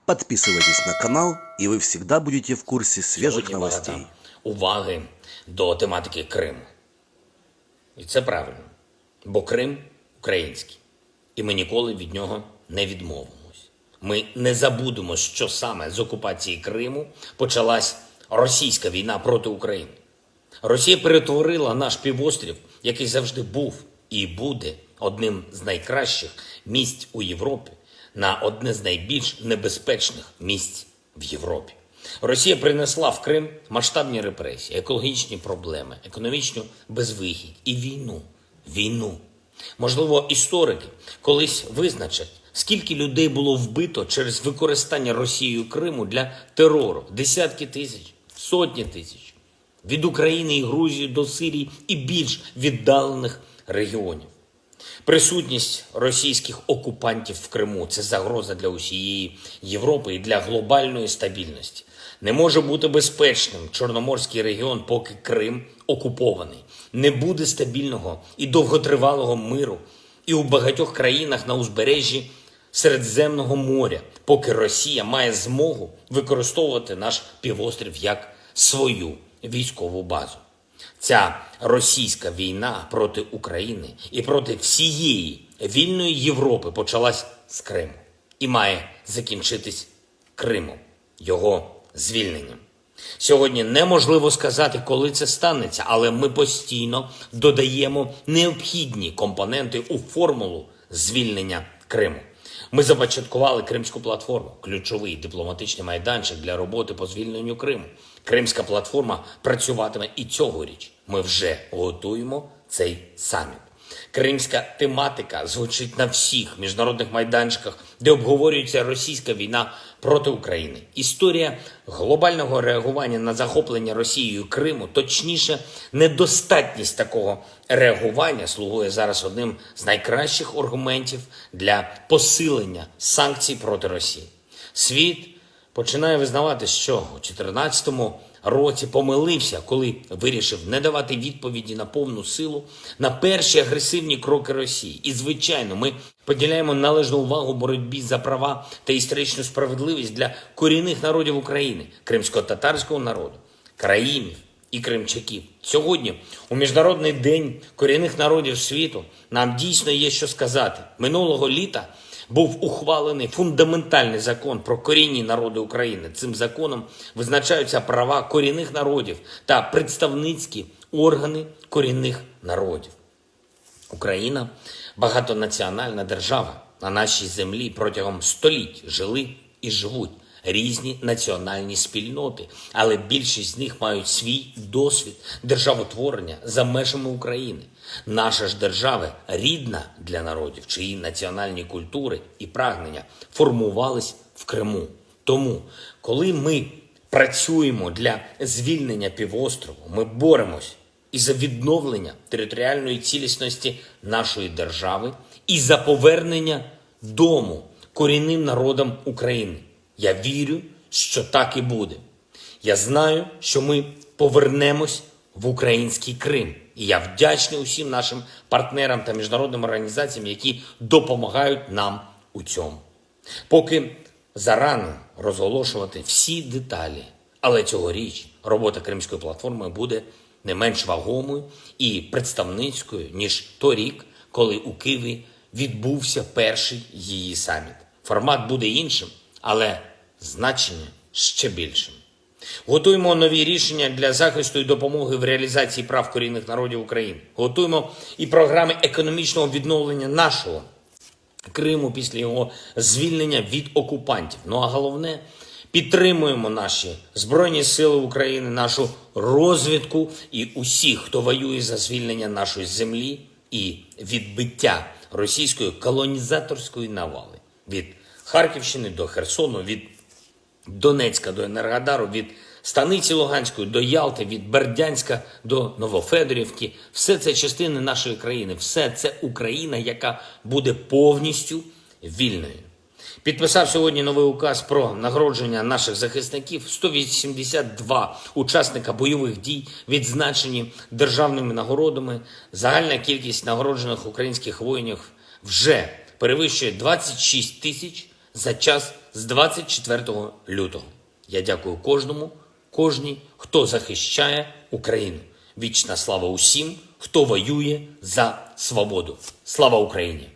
Подписывайтесь на канал, и вы всегда будете в курсе свежих Сьогодні новостей. багато уваги до тематики Криму. І це правильно, бо Крим український, і ми ніколи від нього не відмовимось. Ми не забудемо, що саме з окупації Криму почалась російська війна проти України. Росія перетворила наш півострів, який завжди був і буде одним з найкращих місць у Європі, на одне з найбільш небезпечних місць в Європі. Росія принесла в Крим масштабні репресії, екологічні проблеми, економічну безвихідь і війну. Війну. Можливо, історики колись визначать, скільки людей було вбито через використання Росією Криму для терору. Десятки тисяч, сотні тисяч. Від України і Грузії до Сирії і більш віддалених регіонів. Присутність російських окупантів в Криму – це загроза для усієї Європи і для глобальної стабільності. Не може бути безпечним Чорноморський регіон, поки Крим окупований. Не буде стабільного і довготривалого миру і у багатьох країнах на узбережжі Середземного моря, поки Росія має змогу використовувати наш півострів як свою військову базу. Ця російська війна проти України і проти всієї вільної Європи почалась з Криму і має закінчитись Кримом, його звільненням. Сьогодні неможливо сказати, коли це станеться, але ми постійно додаємо необхідні компоненти у формулу звільнення Криму. Ми започаткували Кримську платформу – ключовий дипломатичний майданчик для роботи по звільненню Криму. Кримська платформа працюватиме і цьогоріч. Ми вже готуємо цей саміт. Кримська тематика звучить на всіх міжнародних майданчиках, де обговорюється російська війна проти України. Історія глобального реагування на захоплення Росією Криму, точніше, недостатність такого реагування слугує зараз одним з найкращих аргументів для посилення санкцій проти Росії. Світ починає визнавати, що у 2014 році помилився, коли вирішив не давати відповіді на повну силу на перші агресивні кроки Росії. І, звичайно, ми поділяємо належну увагу боротьбі за права та історичну справедливість для корінних народів України, кримсько-татарського народу, караїмів і кримчаків. Сьогодні, у Міжнародний день корінних народів світу, нам дійсно є що сказати. Минулого літа був ухвалений фундаментальний закон про корінні народи України. Цим законом визначаються права корінних народів та представницькі органи корінних народів. Україна – багатонаціональна держава. На нашій землі протягом століть жили і живуть різні національні спільноти, але більшість з них мають свій досвід державотворення за межами України. Наша ж держава рідна для народів, чиї національні культури і прагнення формувались в Криму. Тому, коли ми працюємо для звільнення півострову, ми боремось і за відновлення територіальної цілісності нашої держави, і за повернення дому корінним народам України. Я вірю, що так і буде. Я знаю, що ми повернемось в український Крим. І я вдячний усім нашим партнерам та міжнародним організаціям, які допомагають нам у цьому. Поки зарано розголошувати всі деталі, але цьогоріч робота Кримської платформи буде не менш вагомою і представницькою, ніж торік, коли у Києві відбувся перший її саміт. Формат буде іншим, але значення ще більшим. Готуємо нові рішення для захисту і допомоги в реалізації прав корінних народів України. Готуємо і програми економічного відновлення нашого Криму після його звільнення від окупантів. Ну а головне, підтримуємо наші Збройні Сили України, нашу розвідку і усіх, хто воює за звільнення нашої землі і відбиття російської колонізаторської навали. Від Харківщини до Херсону, від Донецька до Енергодару, від Станиці Луганської до Ялти, від Бердянська до Новофедорівки. Все це частини нашої країни, все це Україна, яка буде повністю вільною. Підписав сьогодні новий указ про нагородження наших захисників. 182 учасника бойових дій відзначені державними нагородами. Загальна кількість нагороджених українських воїнів вже перевищує 26 тисяч за час з 24 лютого. Я дякую кожній, хто захищає Україну. Вічна слава усім, хто воює за свободу. Слава Україні!